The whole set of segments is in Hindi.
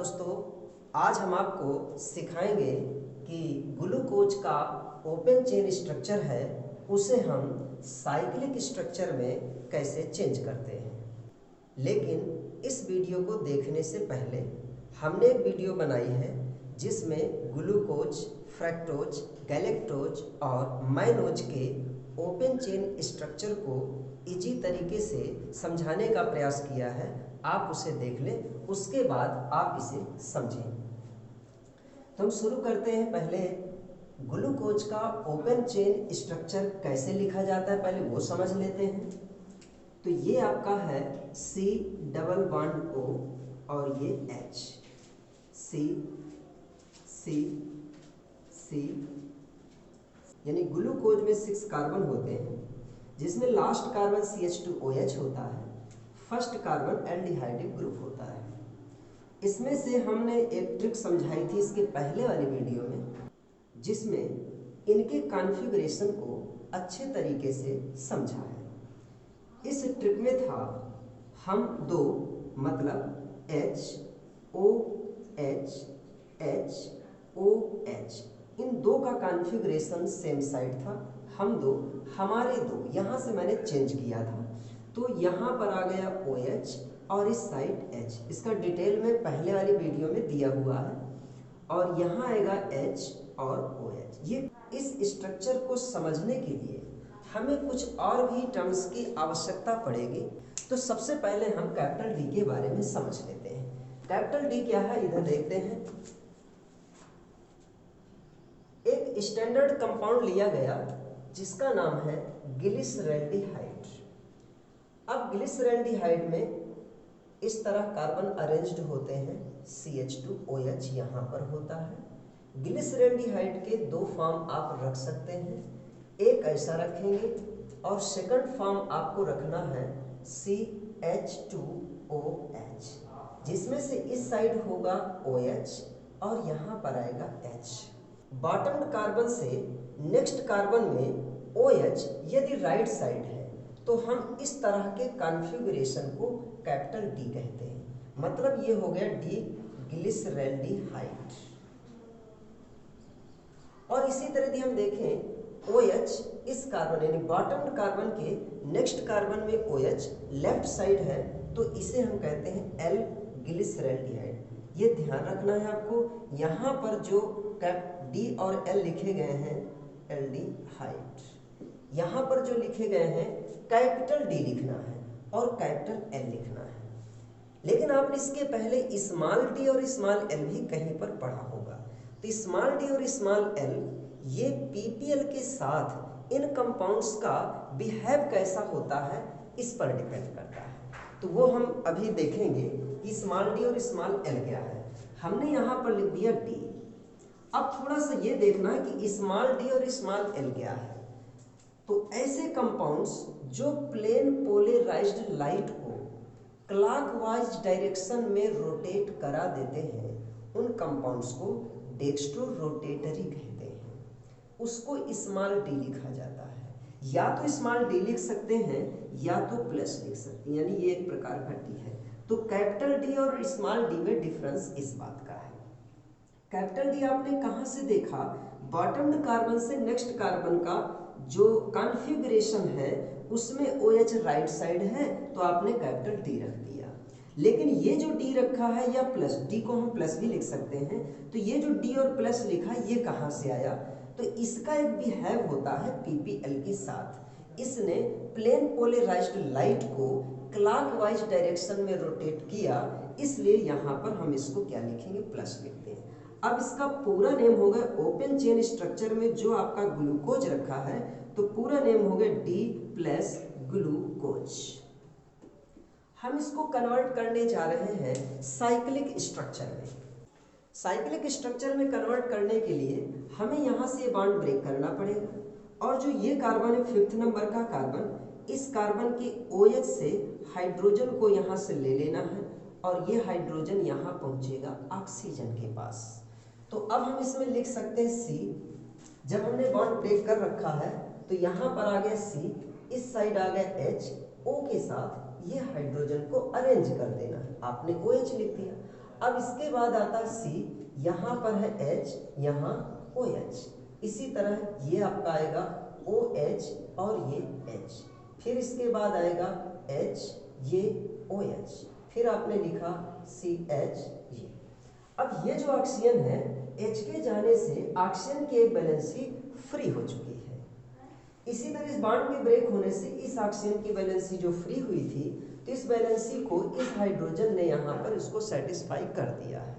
दोस्तों, आज हम आपको सिखाएंगे कि ग्लूकोज का ओपन चेन स्ट्रक्चर है उसे हम साइक्लिक स्ट्रक्चर में कैसे चेंज करते हैं। लेकिन इस वीडियो को देखने से पहले हमने एक वीडियो बनाई है जिसमें ग्लूकोज, फ्रक्टोज, गैलेक्टोज और माइनोज के ओपन चेन स्ट्रक्चर को इजी तरीके से समझाने का प्रयास किया है। आप उसे देख लें, उसके बाद आप इसे समझें। तो हम शुरू करते हैं। पहले ग्लूकोज का ओपन चेन स्ट्रक्चर कैसे लिखा जाता है पहले वो समझ लेते हैं। तो ये आपका है C डबल बॉन्ड O और ये H, C C C, यानी ग्लूकोज में 6 कार्बन होते हैं जिसमें लास्ट कार्बन CH2OH होता है, फर्स्ट कार्बन एल्डिहाइडिक ग्रुप होता है। इसमें से हमने एक ट्रिक समझाई थी इसके पहले वाली वीडियो में जिसमें इनके कॉन्फ़िगरेशन को अच्छे तरीके से समझा है। इस ट्रिक में था हम दो मतलब HOH HOH इन दो का कॉन्फ़िगरेशन सेम साइड था। हम दो हमारे दो यहाँ से मैंने चेंज किया था तो यहाँ पर आ गया OH और इस साइड H। इसका डिटेल में पहले वाली वीडियो में दिया हुआ है और यहाँ आएगा H और OH। ये इस स्ट्रक्चर को समझने के लिए हमें कुछ और भी टर्म्स की आवश्यकता पड़ेगी। तो सबसे पहले हम कैपिटल D के बारे में समझ लेते हैं। कैपिटल D क्या है इधर देखते हैं। एक स्टैंडर्ड कंपाउंड लिया गया जिसका नाम है ग्लिसरैल्डिहाइड। अब ग्लिसरैल्डिहाइड में इस तरह कार्बन अरेंज्ड होते हैं, CH2OH यहाँ पर होता है। ग्लिसरैल्डिहाइड के दो फॉर्म आप रख सकते हैं, एक ऐसा रखेंगे और सेकंड फॉर्म आपको रखना है CH2OH, जिसमें से इस साइड होगा OH और यहाँ पर आएगा H। बॉटम कार्बन से नेक्स्ट कार्बन में OH यदि राइट साइड है तो हम इस तरह के कॉन्फ़िगरेशन को कैपिटल D कहते हैं। मतलब ये हो गया D ग्लिसरैल्डिहाइड। और इसी तरह यदि हम देखें OH इस कार्बन यानी बॉटम कार्बन के नेक्स्ट कार्बन में OH लेफ्ट साइड है तो इसे हम कहते हैं L ग्लिसरैल्डिहाइड। ये ध्यान रखना है आपको, यहाँ पर जो D और L लिखे गए हैं एल्डिहाइड, यहाँ पर जो लिखे गए हैं कैपिटल D लिखना है और कैपिटल L लिखना है। लेकिन आपने इसके पहले स्मॉल d और स्मॉल l भी कहीं पर पढ़ा होगा। तो स्मॉल d और स्मॉल l ये PPL के साथ इन कंपाउंड्स का बिहेव कैसा होता है इस पर डिपेंड करता है। तो वो हम अभी देखेंगे कि स्मॉल d और स्मॉल l क्या है। हमने यहाँ पर लिख दिया D। अब थोड़ा सा ये देखना है कि स्मॉल d और स्मॉल l क्या है। तो ऐसे कंपाउंड्स जो प्लेन पोलराइज्ड लाइट को क्लॉकवाइज डायरेक्शन में रोटेट करा देते हैं उन कंपाउंड्स को डेक्स्ट्रो रोटेटरी कहते हैं। उसको स्मॉल d लिखा जाता है। या तो स्मॉल d लिख सकते हैं या तो प्लस लिख सकते हैं, यानी ये एक प्रकार का d है। तो कैपिटल D और स्मॉल d में डिफरेंस इस बात का है। कैपिटल D आपने कहाँ से देखा, बॉटम कार्बन से नेक्स्ट कार्बन का जो कॉन्फ़िगरेशन है उसमें OH राइट साइड है तो आपने कैपिटल D रख दिया। लेकिन ये जो D रखा है या प्लस D को हम प्लस भी लिख सकते हैं, तो ये जो D और प्लस लिखा ये कहाँ से आया, तो इसका एक बिहेव होता है PPL के साथ। इसने प्लेन पोलराइज्ड लाइट को क्लॉकवाइज डायरेक्शन में रोटेट किया, इसलिए यहाँ पर हम इसको क्या लिखेंगे, प्लस लिखते हैं। अब इसका पूरा नेम होगा ओपन चेन स्ट्रक्चर में जो आपका ग्लूकोज रखा है तो पूरा नेम होगा D प्लस ग्लूकोज। हम इसको कन्वर्ट करने जा रहे हैं साइक्लिक स्ट्रक्चर में। साइक्लिक स्ट्रक्चर में कन्वर्ट करने के लिए हमें यहाँ से बॉन्ड ब्रेक करना पड़ेगा और जो ये कार्बन है 5th नंबर का कार्बन, इस कार्बन के OH से हाइड्रोजन को यहाँ से ले लेना है और ये हाइड्रोजन यहाँ पहुँचेगा ऑक्सीजन के पास। तो अब हम इसमें लिख सकते हैं C। जब हमने बॉन्ड ब्रेक कर रखा है तो यहाँ पर आ गया C, इस साइड आ गया H, O के साथ ये हाइड्रोजन को अरेंज कर देना है। आपने OH लिख दिया। अब इसके बाद आता है C, यहाँ पर है H, यहाँ OH। इसी तरह ये आपका आएगा OH और ये H, फिर इसके बाद आएगा H, ये OH, फिर आपने लिखा CH ये। अब ये जो ऑक्सीजन है H के जाने से ऑक्सीजन की एक वैलेंसी फ्री हो चुकी है। इसी तरह इस बॉन्ड के ब्रेक होने से इस ऑक्सीजन की वैलेंसी जो फ्री हुई थी, तो इस वैलेंसी को इस हाइड्रोजन ने यहाँ पर इसको सेटिस्फाई कर दिया है,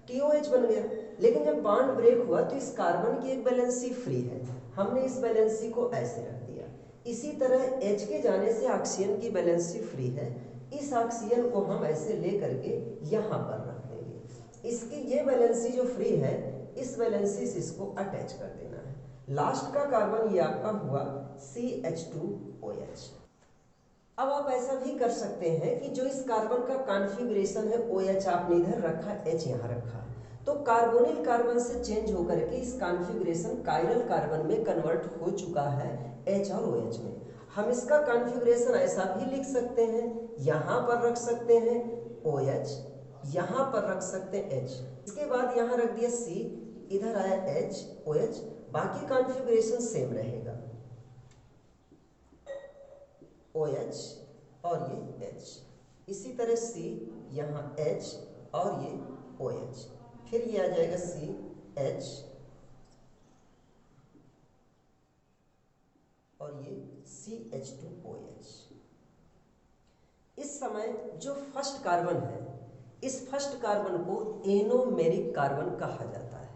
TOH बन गया। लेकिन जब बॉन्ड ब्रेक हुआ तो इस कार्बन की एक वैलेंसी फ्री है, हमने इस वैलेंसी को ऐसे रख दिया। इसी तरह H के जाने से ऑक्सीजन की वैलेंसी फ्री है, इस ऑक्सीजन को हम ऐसे ले करके यहाँ पर रख देंगे। इसकी ये वैलेंसी जो फ्री है, इस वैलेंसी से इसको अटैच कर देना है। लास्ट का कार्बन ये आपका हुआ CH2OH। अब आप ऐसा भी कर सकते हैं कि जो इस कार्बन का कॉन्फ़िगरेशन है OH आपने इधर रखा, H यहाँ रखा, तो कार्बोनिल कार्बन से चेंज होकर के इस कॉन्फ़िगरेशन कायरल कार्बन में कन्वर्ट हो चुका है H और OH में। हम इसका कॉन्फ़िगरेशन ऐसा भी लिख सकते हैं, यहाँ पर रख सकते हैं OH, यहाँ पर रख सकते हैं H, इसके बाद यहाँ रख दिया C, इधर आया H OH, बाकी कॉन्फ़िगरेशन सेम रहेगा, OH और ये H, इसी तरह C, यहाँ H और ये OH, फिर ये आ जाएगा CH और ये CH2OH। इस समय जो फर्स्ट कार्बन है, इस फर्स्ट कार्बन को एनोमेरिक कार्बन कहा जाता है।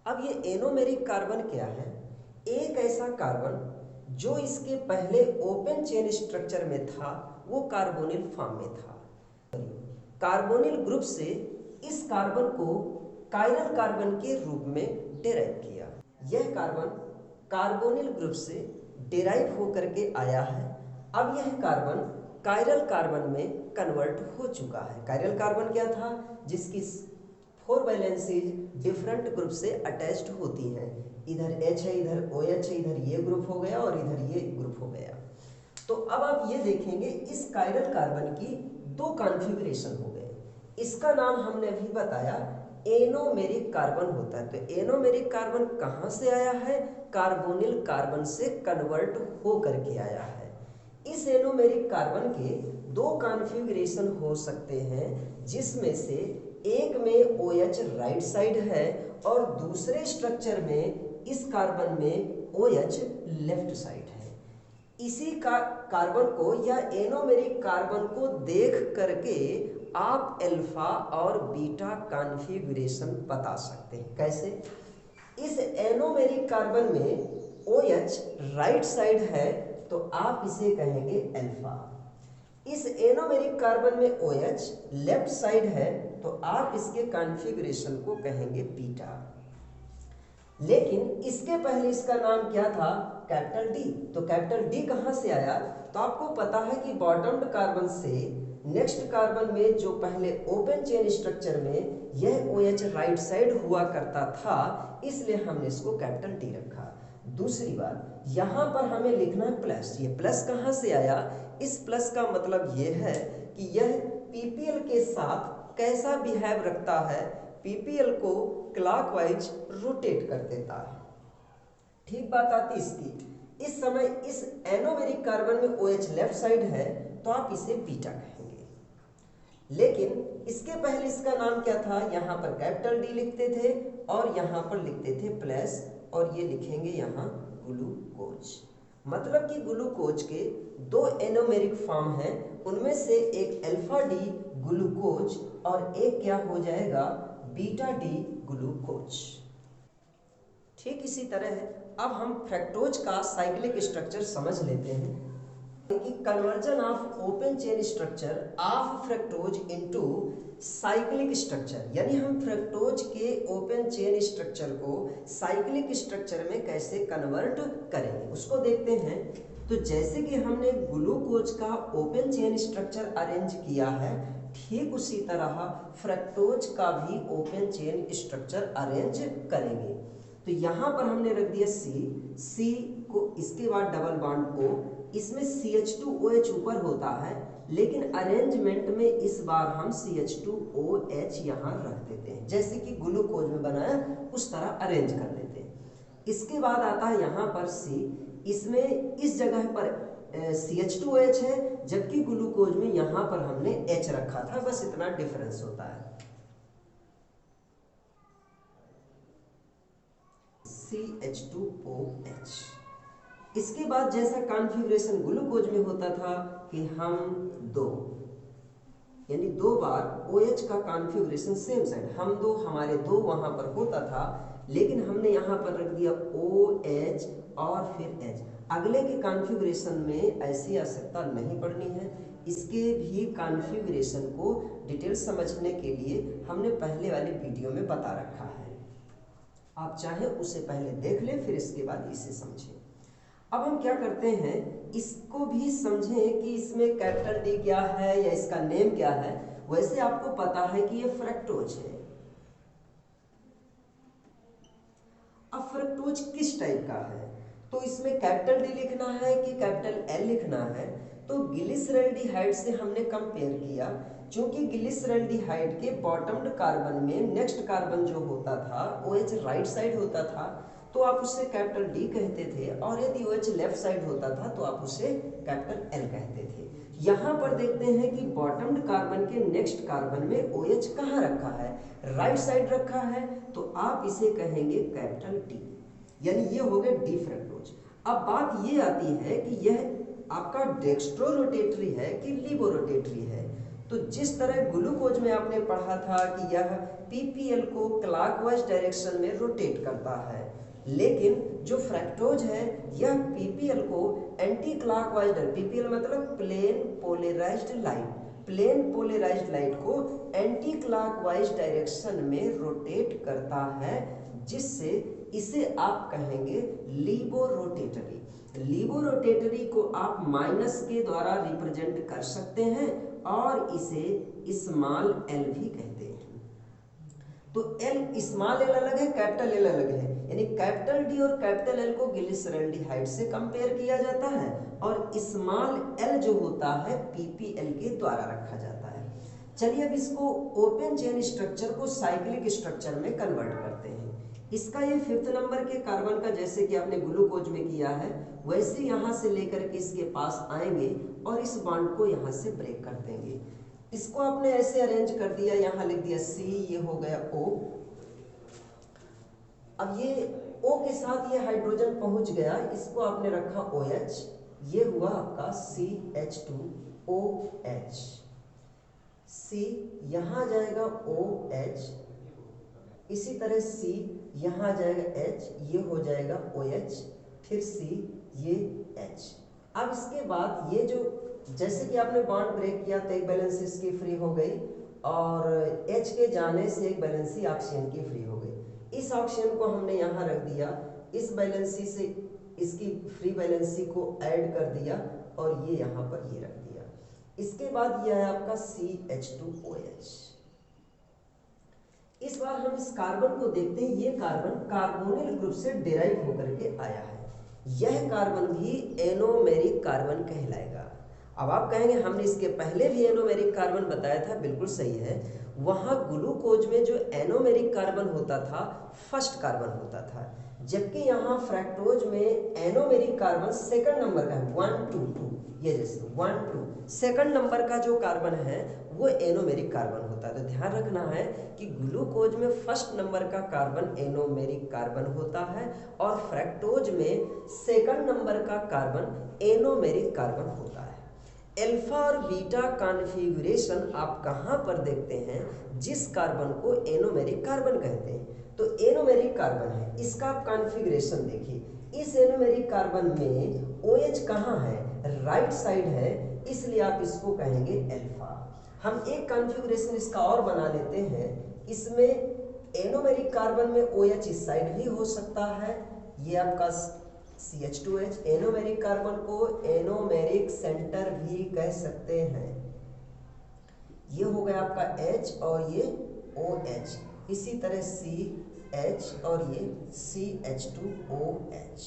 अब ये एनोमेरिक कार्बन क्या है? एक ऐसा कार्बन जो इसके पहले ओपन चेन स्ट्रक्चर में था, वो कार्बोनिल फॉर्म में था। कार्बोनिल ग्रुप से इस कार्बन को कायरल कार्बन के रूप में डेराइव किया। यह कार्बन कार्बोनिल ग्रुप से डेराइव होकर के आया है। अब यह कार्बन कायरल कार्बन में कन्वर्ट हो चुका है। कायरल कार्बन क्या था? जिसकी 4 वैलेंसीज डिफरेंट ग्रुप से अटैच्ड होती हैं। इधर H है, इधर OH है, इधर ये ग्रुप हो गया और इधर ये ग्रुप हो गया। तो अब आप ये देखेंगे इस कायरल कार्बन की 2 कॉन्फ़िगरेशन हो गए। इसका नाम हमने अभी बताया एनोमेरिक कार्बन होता है। तो एनोमेरिक कार्बन कहाँ से आया है? कार्बोनिल कार्बन से कन्वर्ट हो करके आया है। इस एनोमेरिक कार्बन के 2 कॉन्फ़िगरेशन हो सकते हैं, जिसमें से एक में OH राइट साइड है और दूसरे स्ट्रक्चर में इस कार्बन में OH लेफ्ट साइड है। इसी का कार्बन को या एनोमेरिक कार्बन को देख करके आप अल्फा और बीटा कॉन्फ़िगरेशन बता सकते हैं। कैसे? इस एनोमेरिक कार्बन में OH राइट साइड है तो आप इसे कहेंगे अल्फा। इस एनोमेरिक कार्बन में OH लेफ्ट साइड है तो आप इसके कॉन्फ़िगरेशन को कहेंगे बीटा। लेकिन इसके पहले इसका नाम क्या था? Capital D। तो कैपिटल D कहाँ से आया? तो आपको पता है कि बॉटम्ड कार्बन से नेक्स्ट कार्बन में जो पहले ओपन चेन स्ट्रक्चर में यह OH राइट साइड हुआ करता था, इसलिए हमने इसको कैपिटल D रखा। दूसरी बात, यहाँ पर हमें लिखना है प्लस। ये प्लस कहाँ से आया? इस प्लस का मतलब ये है कि यह PPL के साथ कैसा बिहेव रखता है? PPL को क्लॉकवाइज रोटेट कर देता है। ठीक बात आती इसकी। इस समय इस एनोमेरिक कार्बन में OH लेफ्ट साइड है तो आप इसे बीटा कहेंगे। लेकिन इसके पहले इसका नाम क्या था? यहाँ पर कैपिटल D लिखते थे और यहाँ पर लिखते थे प्लस, और ये लिखेंगे यहाँ ग्लूकोज। मतलब कि ग्लूकोज के 2 एनोमेरिक फॉर्म हैं, उनमें से एक अल्फा D ग्लूकोज और एक क्या हो जाएगा? Beta D glucose. ठीक इसी तरह अब हम फ्रक्टोज का साइक्लिक स्ट्रक्चर समझ लेते हैं कि conversion of open chain structure of fructose into cyclic structure, यानी हम फ्रक्टोज के ओपन चेन स्ट्रक्चर को साइक्लिक स्ट्रक्चर में कैसे कन्वर्ट करेंगे उसको देखते हैं। तो जैसे कि हमने ग्लूकोज का ओपन चेन स्ट्रक्चर अरेंज किया है, ठीक उसी तरह फ्रक्टोज का भी ओपन चेन स्ट्रक्चर अरेंज करेंगे। तो यहाँ पर हमने रख दिया C को, इसके बाद डबल बॉन्ड O, इसमें CH2OH ऊपर होता है, लेकिन अरेंजमेंट में इस बार हम CH2OH यहाँ रख देते हैं, जैसे कि ग्लूकोज में बनाया उस तरह अरेंज कर देते हैं। इसके बाद आता है यहाँ पर C, इसमें इस जगह पर CH2OH है, जबकि ग्लूकोज में यहाँ पर हमने H रखा था, बस इतना डिफरेंस होता है। CH2OH। इसके बाद जैसा कॉन्फ़िगरेशन ग्लूकोज में होता था कि हम यानी 2 बार OH का कॉन्फ़िगरेशन सेम साइड, हम 2 हमारे 2 वहां पर होता था, लेकिन हमने यहाँ पर रख दिया OH और फिर H। अगले के कॉन्फ़िगरेशन में ऐसी आवश्यकता नहीं पड़नी है। इसके भी कॉन्फ़िगरेशन को डिटेल समझने के लिए हमने पहले वाले वीडियो में बता रखा है, आप चाहे उसे पहले देख लें, फिर इसके बाद इसे समझें। अब हम क्या करते हैं, इसको भी समझें कि इसमें कैपिटल D क्या है या इसका नेम क्या है। वैसे आपको पता है कि ये फ्रक्टोज है। अब फ्रक्टोज किस टाइप का है, तो इसमें कैपिटल D लिखना है कि कैपिटल L लिखना है। तो ग्लिसरैल्डिहाइड से हमने कंपेयर किया, क्योंकि ग्लिसरैल्डिहाइड के बॉटम्ड कार्बन में नेक्स्ट कार्बन जो होता था OH राइट साइड होता था, तो आप उसे कैपिटल D कहते थे, और यदि OH लेफ्ट साइड होता था तो आप उसे कैपिटल L कहते थे। यहाँ पर देखते हैं कि बॉटम्ड कार्बन के नेक्स्ट कार्बन में OH कहाँ रखा है, राइट साइड रखा है, तो आप इसे कहेंगे कैपिटल D, यानी ये हो गया डी फ्रक्टोज। अब बात ये आती है कि यह आपका डेक्स्ट्रो रोटेटरी है कि लीवो रोटेटरी है। तो जिस तरह ग्लूकोज में आपने पढ़ा था कि यह PPL को क्लॉकवाइज डायरेक्शन में रोटेट करता है, लेकिन जो फ्रक्टोज है यह PPL को एंटी क्लॉकवाइज, PPL मतलब plane polarised light, plane polarised light को एंटी क्लॉकवाइज डायरेक्शन में रोटेट करता है, जिससे इसे आप कहेंगे लीवो रोटेटरी। लीवो रोटेटरी को आप माइनस के द्वारा रिप्रेजेंट कर सकते हैं और इसे स्मॉल l भी कहते हैं। तो L स्मॉल l अलग है, कैपिटल L अलग है, यानी कैपिटल D और कैपिटल L को ग्लिसरैल्डिहाइड से कंपेयर किया जाता है और स्मॉल l जो होता है PPL के द्वारा रखा जाता है। चलिए अब इसको ओपन चेन स्ट्रक्चर को साइक्लिक स्ट्रक्चर में कन्वर्ट करते हैं। इसका ये 5th नंबर के कार्बन का जैसे कि आपने ग्लूकोज में किया है, वैसे यहाँ से लेकर के इसके पास आएंगे और इस बॉन्ड को यहाँ से ब्रेक कर देंगे। इसको आपने ऐसे अरेंज कर दिया, यहाँ लिख दिया C, ये हो गया O। अब ये O के साथ ये हाइड्रोजन पहुंच गया, इसको आपने रखा OH, ये हुआ आपका CH2OH। C यहाँ जाएगा OH, इसी तरह C यहाँ जाएगा H, ये हो जाएगा OH, फिर C, ये H। अब इसके बाद ये जो जैसे कि आपने बॉन्ड ब्रेक किया तो एक वैलेंस इसकी फ्री हो गई और H के जाने से एक वैलेंसी ऑक्सीजन की फ्री हो गई। इस ऑक्सीजन को हमने यहाँ रख दिया, इस वैलेंसी से इसकी फ्री वैलेंसी को ऐड कर दिया और ये यहाँ पर ये रख दिया। इसके बाद यह है आपका CH2OH। इस बार हम इस कार्बन को देखते हैं, ये कार्बन कार्बोनिल ग्रुप से डिराइव होकर के आया है। यह कार्बन भी एनोमेरिक कार्बन कहलाएगा। अब आप कहेंगे हमने इसके पहले भी एनोमेरिक कार्बन बताया था, बिल्कुल सही है। वहाँ ग्लूकोज में जो एनोमेरिक कार्बन होता था फर्स्ट कार्बन होता था, जबकि यहाँ फ्रक्टोज में एनोमेरिक कार्बन सेकंड नंबर का है, 1 2 2, ये जैसे 1 2 सेकंड नंबर का जो कार्बन है वो एनोमेरिक कार्बन होता है। तो ध्यान रखना है कि ग्लूकोज में फर्स्ट नंबर का कार्बन एनोमेरिक कार्बन होता है और फ्रक्टोज में सेकंड नंबर का कार्बन एनोमेरिक कार्बन होता है। अल्फा और बीटा कॉन्फ़िगरेशन आप कहाँ पर देखते हैं, जिस कार्बन को एनोमेरिक कार्बन कहते हैं। तो एनोमेरिक कार्बन है, इसका आप कॉन्फ़िगरेशन देखिए। इस एनोमेरिक कार्बन में OH कहाँ है, राइट साइड है, इसलिए आप इसको कहेंगे अल्फा। हम एक कॉन्फ़िगरेशन इसका और बना लेते हैं, इसमें एनोमेरिक कार्बन में OH इस साइड भी हो सकता है, ये आपका CH2H। एनोमेरिक कार्बन को एनोमेरिक सेंटर भी कह सकते हैं। ये हो गया आपका H और ये OH, इसी तरह CH और ये CH2OH।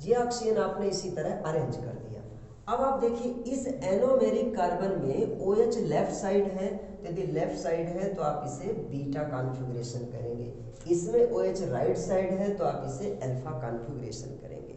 ये ऑक्सीजन आपने इसी तरह अरेंज कर दिया। अब आप देखिए इस एनोमेरिक कार्बन में OH लेफ्ट साइड है, तो यदि लेफ्ट साइड है तो आप इसे बीटा कॉन्फ़िगरेशन करेंगे, इसमें OH राइट साइड है तो आप इसे अल्फा कॉन्फ़िगरेशन करेंगे।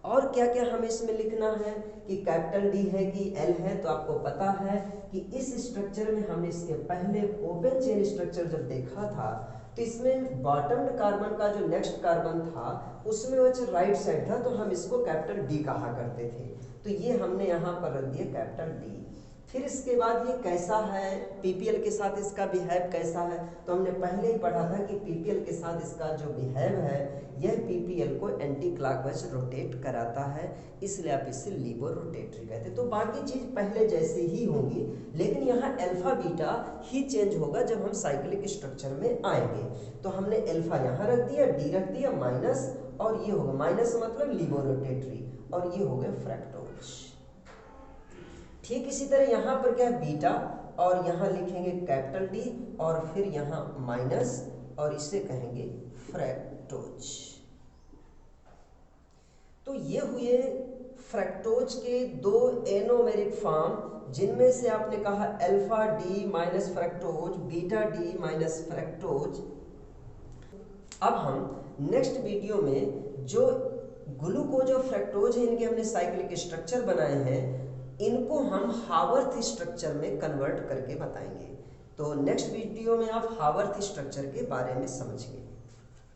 और क्या क्या हमें इसमें लिखना है कि कैपिटल D है कि L है, तो आपको पता है कि इस स्ट्रक्चर में हमने इसके पहले ओपन चेन स्ट्रक्चर जब देखा था तो इसमें बॉटम्ड कार्बन का जो नेक्स्ट कार्बन था उसमें OH राइट साइड था, तो हम इसको कैपिटल D कहा करते थे, तो ये हमने यहाँ पर रख दिया कैपिटल D। फिर इसके बाद ये कैसा है, PPL के साथ इसका बिहेव कैसा है, तो हमने पहले ही पढ़ा था कि PPL के साथ इसका जो बिहेव है यह PPL को एंटी क्लॉकवाइज रोटेट कराता है, इसलिए आप इसे लीबो रोटेटरी कहते हैं। तो बाकी चीज पहले जैसे ही होंगी, लेकिन यहाँ अल्फा बीटा ही चेंज होगा जब हम साइक्लिक स्ट्रक्चर में आएंगे। तो हमने अल्फा यहाँ रख दिया, D रख दिया माइनस, और ये होगा माइनस मतलब लीबो रोटेटरी, और ये हो गया फ्रैक्टोज। ठीक इसी तरह यहाँ पर क्या है बीटा, और यहाँ लिखेंगे कैपिटल D और फिर यहाँ माइनस, और इसे कहेंगे फ्रैक्टोज। तो ये हुए फ्रैक्टोज के दो एनोमेरिक फॉर्म, जिनमें से आपने कहा alpha D minus fructose, beta D minus fructose. अब हम नेक्स्ट वीडियो में जो ग्लूकोज और फ्रैक्टोज है इनके हमने साइक्लिक स्ट्रक्चर बनाए हैं, इनको हम हावर्थ स्ट्रक्चर में कन्वर्ट करके बताएंगे। तो नेक्स्ट वीडियो में आप हावर्थ स्ट्रक्चर के बारे में समझिए।